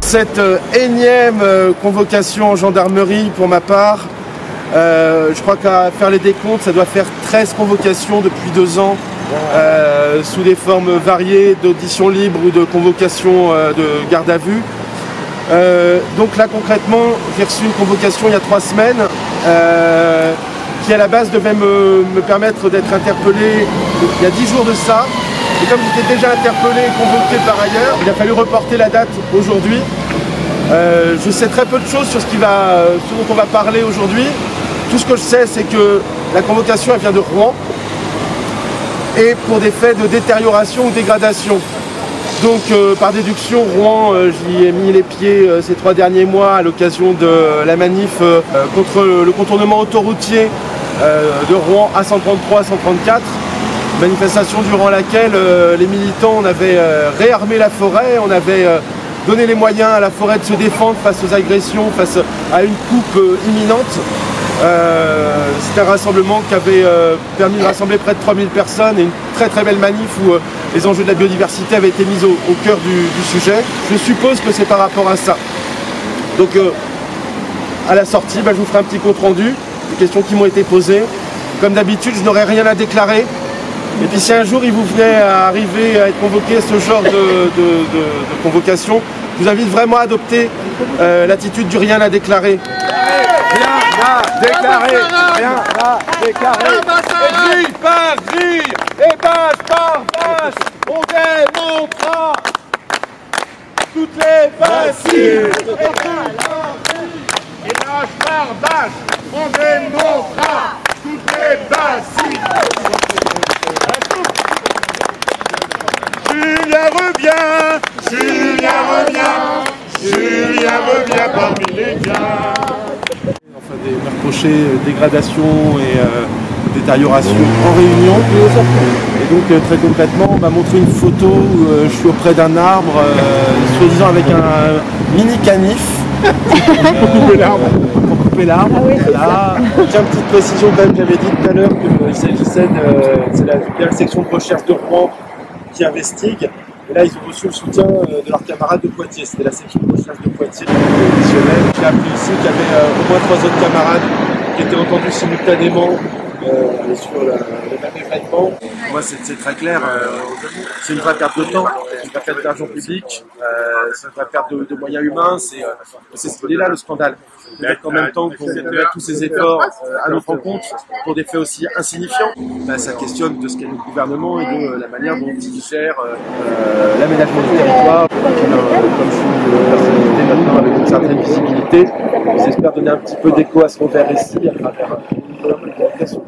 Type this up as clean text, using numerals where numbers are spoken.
Cette énième convocation en gendarmerie pour ma part, je crois qu'à faire les décomptes, ça doit faire 13 convocations depuis 2 ans, sous des formes variées d'audition libre ou de convocation de garde à vue. Donc là concrètement, j'ai reçu une convocation il y a 3 semaines qui à la base devait me permettre d'être interpellé il y a 10 jours de ça. Et comme j'étais déjà interpellé et convoqué par ailleurs, il a fallu reporter la date aujourd'hui. Je sais très peu de choses sur ce dont on va parler aujourd'hui. Tout ce que je sais, c'est que la convocation elle vient de Rouen et pour des faits de détérioration ou dégradation. Donc par déduction, Rouen, j'y ai mis les pieds ces 3 derniers mois à l'occasion de la manif contre le contournement autoroutier de Rouen A133-134. Manifestation durant laquelle les militants, on avait réarmé la forêt, on avait donné les moyens à la forêt de se défendre face aux agressions, face à une coupe imminente. C'était un rassemblement qui avait permis de rassembler près de 3000 personnes et une très très belle manif où les enjeux de la biodiversité avaient été mis au cœur du sujet. Je suppose que c'est par rapport à ça. Donc à la sortie, je vous ferai un petit compte rendu des questions qui m'ont été posées. Comme d'habitude, je n'aurai rien à déclarer. Et puis si un jour il vous venait à arriver à être convoqué à ce genre de convocation, je vous invite vraiment à adopter l'attitude du rien à déclarer. Rien à déclarer, rien à déclarer. Grille par grille et bâche par bâche, on démontrera toutes les bâches. Et bâche par bâche, on démontrera toutes les bâches. Julien revient, Julien revient, Julien revient parmi les biens. Enfin, me reprocher dégradation et détérioration en réunion. Et donc très concrètement, on m'a montré une photo où je suis auprès d'un arbre, soi-disant avec un mini canif. Pour couper l'arbre. Pour couper l'arbre. Ah oui, voilà. Tiens, petite précision quand même, j'avais dit tout à l'heure qu'il s'agissait de la section de recherche de Rouen qui investigue. Et là, ils ont reçu le soutien de leurs camarades de Poitiers. C'était la section de recherche de Poitiers additionnelle. J'ai appris ici qu'il y avait au moins 3 autres camarades qui étaient entendus simultanément sur le même événement. Moi, c'est très clair. C'est une vraie perte de temps, c'est une vraie perte d'argent public, c'est une vraie perte de moyens humains. C'est ce qu'il est là, le scandale. Peut-être qu'en même temps qu'on met tous ces efforts à notre rencontre pour des faits aussi insignifiants, ça questionne de ce qu'est le gouvernement et de la manière dont il gère l'aménagement du territoire. Comme je suis une personnalité maintenant avec une certaine visibilité, j'espère donner un petit peu d'écho à ce qu'on fait ici à travers une communication.